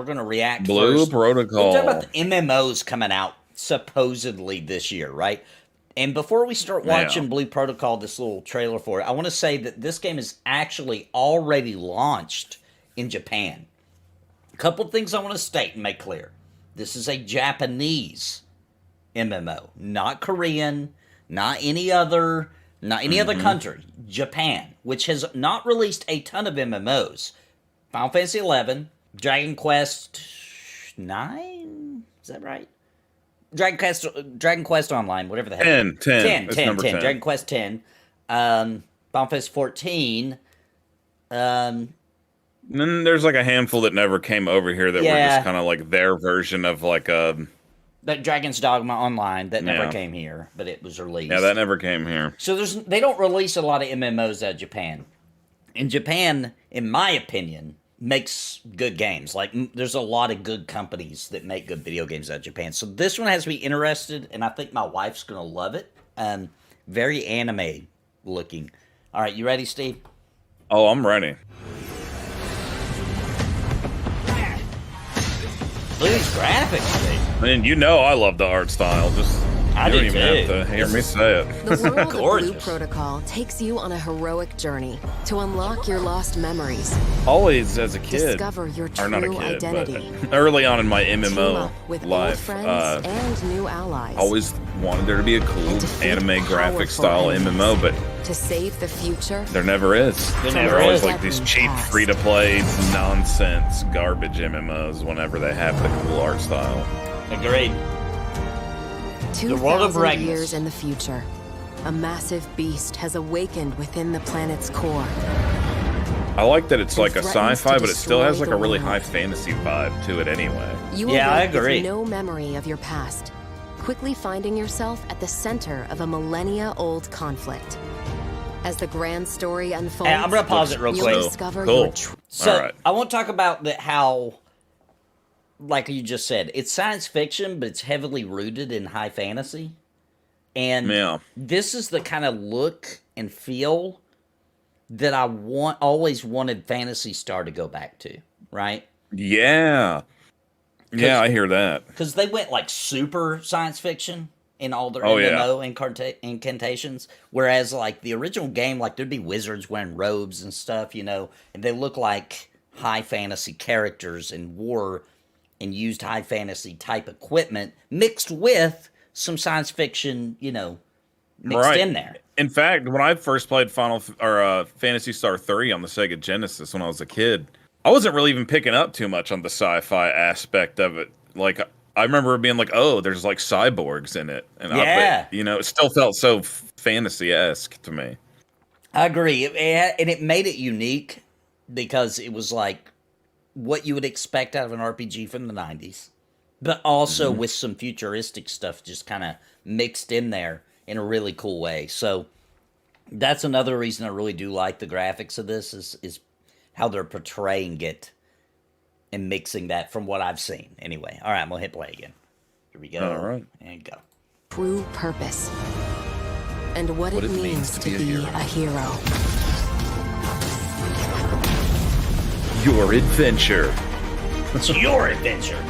We're going to react Blue first. Protocol. We'll talk about the MMOs coming out supposedly this year, right? And before we start watching Blue Protocol, this little trailer for it, I want to say that this game is actually already launched in Japan. A couple of things I want to state and make clear. This is a Japanese MMO, not Korean, not any other country. Japan, which has not released a ton of MMOs. Final Fantasy 11, Dragon Quest 9, is that right? Dragon Quest Online, whatever the heck. 10. 10. Dragon Quest 10. Final Fantasy 14. And then there's like a handful that never came over here that were just kind of like their version of like a... That Dragon's Dogma Online that never came here, but it was released. Yeah, that never came here. So they don't release a lot of MMOs out of Japan. And Japan, in my opinion, makes good games. Like, there's a lot of good companies that make good video games out of Japan. So this one has me interested, and I think my wife's going to love it. Very anime looking. All right, you ready, Steve? Oh, I'm ready. Look at these graphics, Steve. I mean, you know I love the art style. Just I you don't do even too. have to hear me say it. The world of Blue Protocol takes you on a heroic journey to unlock your lost memories. Always as a kid, Discover your true or not a kid, identity. but early on in my Team MMO up with old life, friends and new allies. always wanted there to be a cool anime graphic style MMO, but to save the future, there never is. There They're never always is. like these cheap, free-to-play nonsense garbage MMOs whenever they have the cool art style. Agreed. The world of 2,000 Ragnas. years in the future, a massive beast has awakened within the planet's core. I like that it's like a threatens sci-fi, to but it still has like destroy a really the high world. fantasy vibe to it anyway. You Yeah, I awake with agree. no memory of your past, quickly finding yourself at the center of a millennia-old conflict. As the grand story unfolds, Hey, I'm going to pause it real you'll quick. discover Cool. your true... So, All right. I want to talk about how, like you just said, it's science fiction, but it's heavily rooted in high fantasy. And this is the kind of look and feel that I always wanted Phantasy Star to go back to, right? Yeah. Yeah, I hear that. Because they went like super science fiction in all their Oh, MMO incantations. Whereas like the original game, like there'd be wizards wearing robes and stuff, you know, and they look like high fantasy characters and wore and used high fantasy type equipment mixed with some science fiction, you know, mixed in there. In fact, when I first played Phantasy Star 3 on the Sega Genesis when I was a kid, I wasn't really even picking up too much on the sci-fi aspect of it. Like, I remember it being like, oh, there's like cyborgs in it. And you know, it still felt so fantasy-esque to me. I agree. And it made it unique because it was like what you would expect out of an RPG from the 90s, but also with some futuristic stuff just kind of mixed in there in a really cool way. So that's another reason I really do like the graphics of this is how they're portraying it and mixing that from what I've seen. Anyway, all right, I'm going to hit play again. Here we go. All right. And go. true purpose and what it means to be a hero. Your adventure. It's your adventure.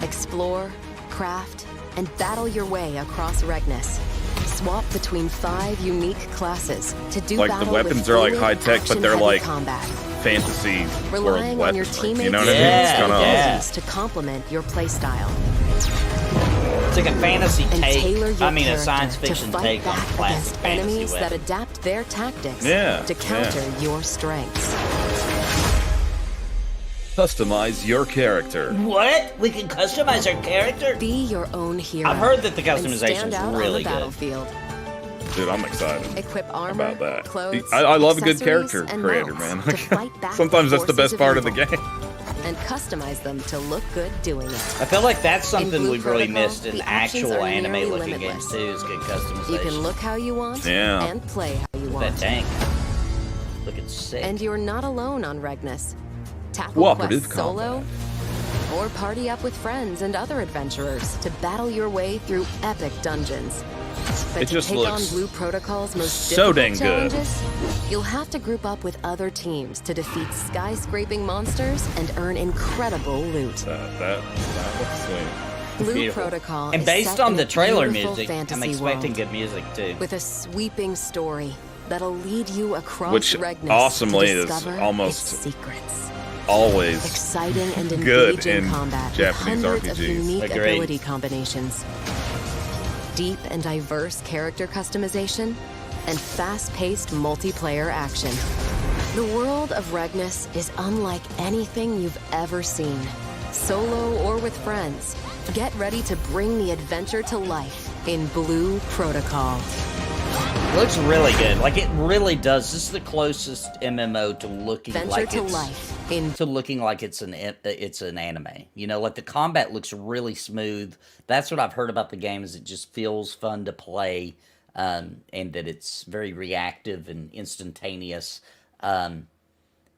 Explore, craft, and battle your way across Regnus. Swap between 5 unique classes to do Like, battle the weapons with are like fully high-tech, but they're action-heavy like combat. fantasy world Relying on your weapons. teammates' You know what I mean? Yeah, It's kinda, yeah. to complement your playstyle. It's like a fantasy And tailor take. your I mean, a character science to fiction fight take on back classic against fantasy enemies that weapons. adapt their tactics Yeah, to counter your strengths. Customize your character. What? We can customize our character? Be your own hero. I've heard that the and customization stand is out really on the good. battlefield. Dude, I'm excited Equip armor, about that. clothes, I love a good accessories, character and creator, mounts man. to fight back Sometimes that's the forces best of part of the evil. game. And customize them to look good doing it. I feel like that's In something Blue we've really Protocol, missed in the options actual are anime nearly looking limitless. games too, is good customization. You can look how you want Yeah. and play how you that want. tank. Looking sick. And you're not alone on Regnus. Tackle Cooperative quests solo or party up with friends and other adventurers to battle your way through epic dungeons. But It to just take on looks Blue Protocol's most so difficult dang good. challenges, you'll have to group up with other teams to defeat skyscraping monsters and earn incredible loot. That looks sweet. Blue Beautiful. Protocol And is based set on in the a trailer beautiful music, I'm fantasy expecting world good music too. with a sweeping story that'll lead you across Which Regnus awesomely to is discover almost its secrets. Always Exciting and good engaging in combat Japanese with hundreds of RPGs. unique Agreed. ability combinations, deep and diverse character customization, and fast-paced multiplayer action. The world of Regnus is unlike anything you've ever seen. Solo or with friends, get ready to bring the adventure to life in Blue Protocol. Looks really good. Like it really does. This is the closest MMO to looking Adventure like to it's life in to looking like it's an anime. You know, like the combat looks really smooth. That's what I've heard about the game. Is it just feels fun to play, and that it's very reactive and instantaneous, and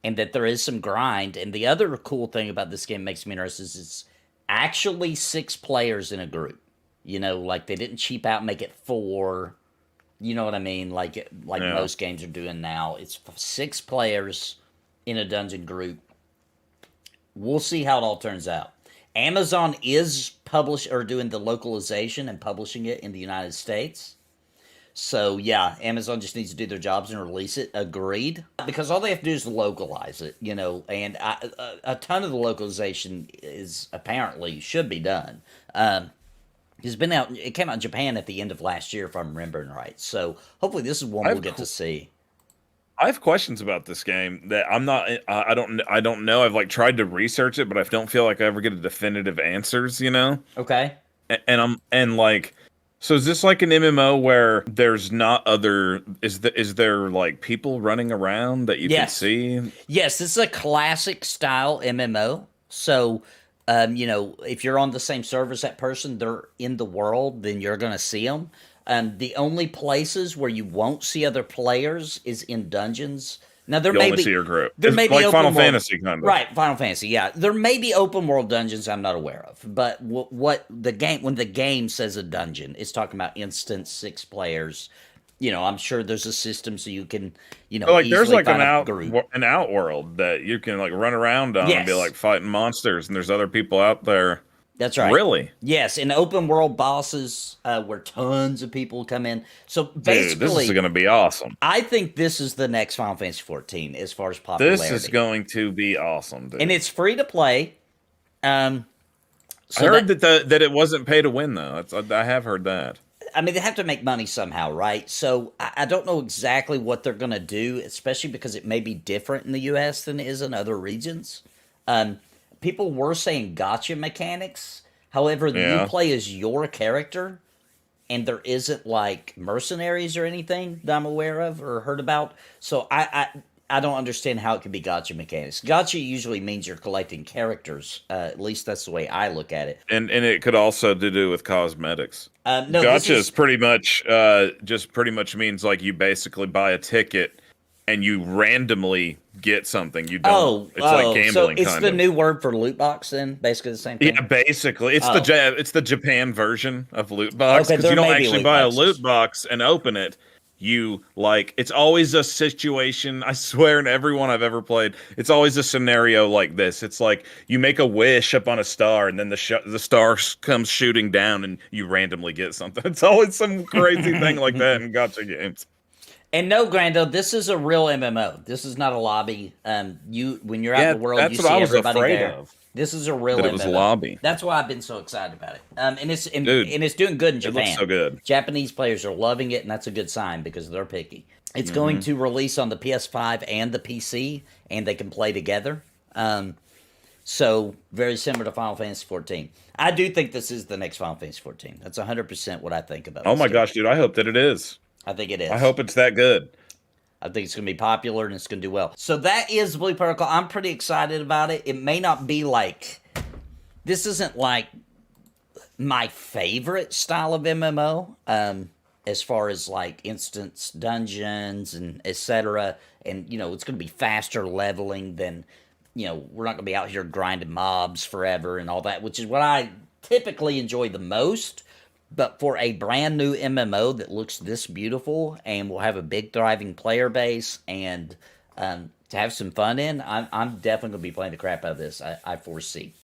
that there is some grind. And the other cool thing about this game makes me interested is it's actually 6 players in a group. You know, like they didn't cheap out and make it 4. You know what I mean? Like Yeah. most games are doing now. It's 6 players in a dungeon group. We'll see how it all turns out. Amazon is doing the localization and publishing it in the United States. So yeah, Amazon just needs to do their jobs and release it. Agreed. Because all they have to do is localize it, you know, and a ton of the localization is apparently should be done. It's been out. It came out in Japan at the end of last year, if I'm remembering right. So hopefully, this is one we'll get to see. I have questions about this game that I'm not. I don't know. I've like tried to research it, but I don't feel like I ever get a definitive answers. You know. Okay. And like, so is this like an MMO where there's not other? Is there like people running around that you can Yes. see? Yes, this is a classic style MMO. So, you know, if you're on the same server as that person, they're in the world, then you're going to see them. The only places where you won't see other players is in dungeons. Now there You may only be see your group. there It's may be like open Final world, Fantasy kind of. right? Final Fantasy, yeah. There may be open world dungeons I'm not aware of, but what the game when the game says a dungeon, it's talking about instance 6 players. You know, I'm sure there's a system so you can, you know, But like there's easily like find a group. an outworld that you can like run around on and be Yes. like fighting monsters, and there's other people out there. That's right. Really? Yes, and open world bosses where tons of people come in. So basically, Dude, this is going to be awesome. I think this is the next Final Fantasy 14 as far as popularity. This is going to be awesome, dude. And it's free to play. I heard that it wasn't pay to win though. I have heard that. I mean, they have to make money somehow, right? So I don't know exactly what they're going to do, especially because it may be different in the U.S. than it is in other regions. People were saying gotcha mechanics. However, Yeah. you play as your character, and there isn't like mercenaries or anything that I'm aware of or heard about. So I don't understand how it could be gotcha mechanics. Gotcha usually means you're collecting characters. At least that's the way I look at it. And it could also do with cosmetics. No, this Gotcha is is pretty much just pretty much means like you basically buy a ticket and you randomly get something. You don't. It's like gambling. So it's kind the of. new word for loot box. Then basically the same thing. Yeah, basically, it's it's the Japan version of loot box Okay, because there you don't may be actually loot buy boxes. a loot box and open it. You like it's always a situation. I swear, in every one I've ever played, it's always a scenario like this. It's like you make a wish up on a star, and then the star comes shooting down, and you randomly get something. It's always some crazy thing like that in gotcha games. And no, Grando, this is a real MMO. This is not a lobby. When you're out in the world, that's you what see I was everybody afraid there. of. This is a real That MMO. it was a lobby. That's why I've been so excited about it. And Dude, it's doing good in It Japan. looks so good. Japanese players are loving it, and that's a good sign because they're picky. It's going to release on the PS5 and the PC, and they can play together. So very similar to Final Fantasy 14. I do think this is the next Final Fantasy 14. That's 100% what I think about. Oh this my game. gosh, dude! I hope that it is. I think it is. I hope it's that good. I think it's going to be popular and it's going to do well. So that is Blue Protocol. I'm pretty excited about it. It may not be like, this isn't like my favorite style of MMO, as far as like instance dungeons and etc. And, you know, it's going to be faster leveling than, you know, we're not going to be out here grinding mobs forever and all that, which is what I typically enjoy the most. But for a brand new MMO that looks this beautiful and will have a big thriving player base and to have some fun in, I'm definitely going to be playing the crap out of this. I foresee.